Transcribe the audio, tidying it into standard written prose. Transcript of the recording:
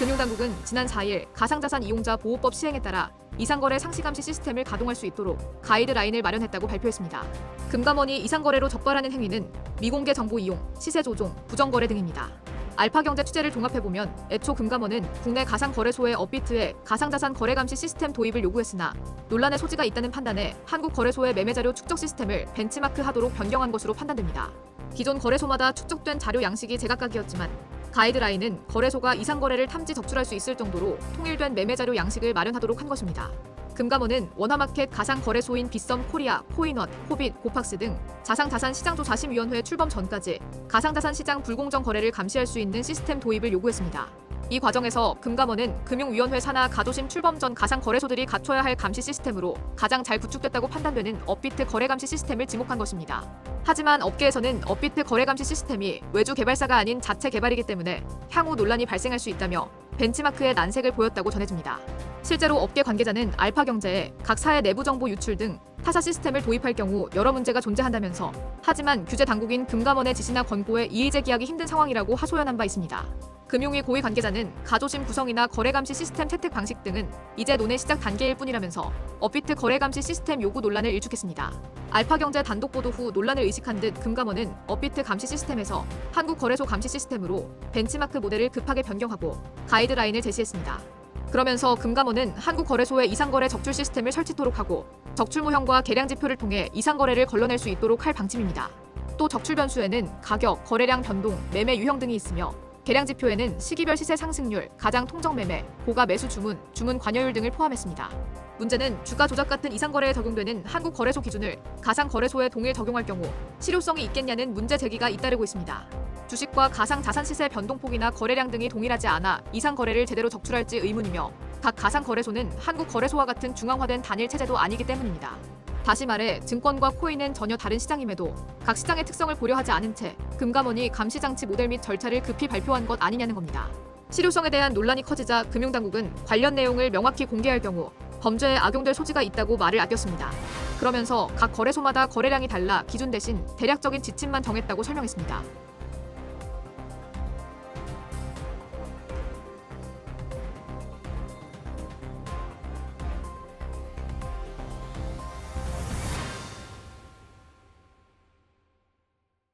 금융당국은 지난 4일 가상자산 이용자 보호법 시행에 따라 이상거래 상시감시 시스템을 가동할 수 있도록 가이드라인을 마련했다고 발표했습니다. 금감원이 이상거래로 적발하는 행위는 미공개 정보 이용, 시세 조종, 부정거래 등입니다. 알파경제 취재를 종합해보면 애초 금감원은 국내 가상거래소의 업비트에 가상자산 거래감시 시스템 도입을 요구했으나 논란의 소지가 있다는 판단에 한국거래소의 매매자료 축적 시스템을 벤치마크하도록 변경한 것으로 판단됩니다. 기존 거래소마다 축적된 자료 양식이 제각각이었지만 가이드라인은 거래소가 이상거래를 탐지 적출할 수 있을 정도로 통일된 매매자료 양식을 마련하도록 한 것입니다. 금감원은 원화마켓 가상거래소인 빗썸 코리아, 코인원, 코빗, 고팍스 등 자산시장조사심위원회 출범 전까지 가상자산 시장 불공정 거래를 감시할 수 있는 시스템 도입을 요구했습니다. 이 과정에서 금감원은 금융위원회 산하 가조심 출범 전 가상거래소들이 갖춰야 할 감시 시스템으로 가장 잘 구축됐다고 판단되는 업비트 거래감시 시스템을 지목한 것입니다. 하지만 업계에서는 업비트 거래감시 시스템이 외주 개발사가 아닌 자체 개발이기 때문에 향후 논란이 발생할 수 있다며 벤치마크의 난색을 보였다고 전해집니다. 실제로 업계 관계자는 알파경제에 각 사의 내부 정보 유출 등 타사 시스템을 도입할 경우 여러 문제가 존재한다면서 하지만 규제 당국인 금감원의 지시나 권고에 이의 제기하기 힘든 상황이라고 하소연한 바 있습니다. 금융위 고위 관계자는 가조심 구성이나 거래감시 시스템 채택 방식 등은 이제 논의 시작 단계일 뿐이라면서 업비트 거래감시 시스템 요구 논란을 일축했습니다. 알파경제 단독 보도 후 논란을 의식한 듯 금감원은 업비트 감시 시스템에서 한국거래소 감시 시스템으로 벤치마크 모델을 급하게 변경하고 가이드라인을 제시했습니다. 그러면서 금감원은 한국거래소의 이상거래 적출 시스템을 설치토록 하고 적출 모형과 계량 지표를 통해 이상거래를 걸러낼 수 있도록 할 방침입니다. 또 적출 변수에는 가격, 거래량 변동, 매매 유형 등이 있으며 계량 지표에는 시기별 시세 상승률, 가장 통정 매매, 고가 매수 주문, 주문 관여율 등을 포함했습니다. 문제는 주가 조작 같은 이상거래에 적용되는 한국거래소 기준을 가상거래소에 동일 적용할 경우 실효성이 있겠냐는 문제 제기가 잇따르고 있습니다. 주식과 가상자산 시세 변동폭이나 거래량 등이 동일하지 않아 이상거래를 제대로 적출할지 의문이며 각 가상거래소는 한국거래소와 같은 중앙화된 단일 체제도 아니기 때문입니다. 다시 말해 증권과 코인은 전혀 다른 시장임에도 각 시장의 특성을 고려하지 않은 채 금감원이 감시장치 모델 및 절차를 급히 발표한 것 아니냐는 겁니다. 실효성에 대한 논란이 커지자 금융당국은 관련 내용을 명확히 공개할 경우 범죄에 악용될 소지가 있다고 말을 아꼈습니다. 그러면서 각 거래소마다 거래량이 달라 기준 대신 대략적인 지침만 정했다고 설명했습니다.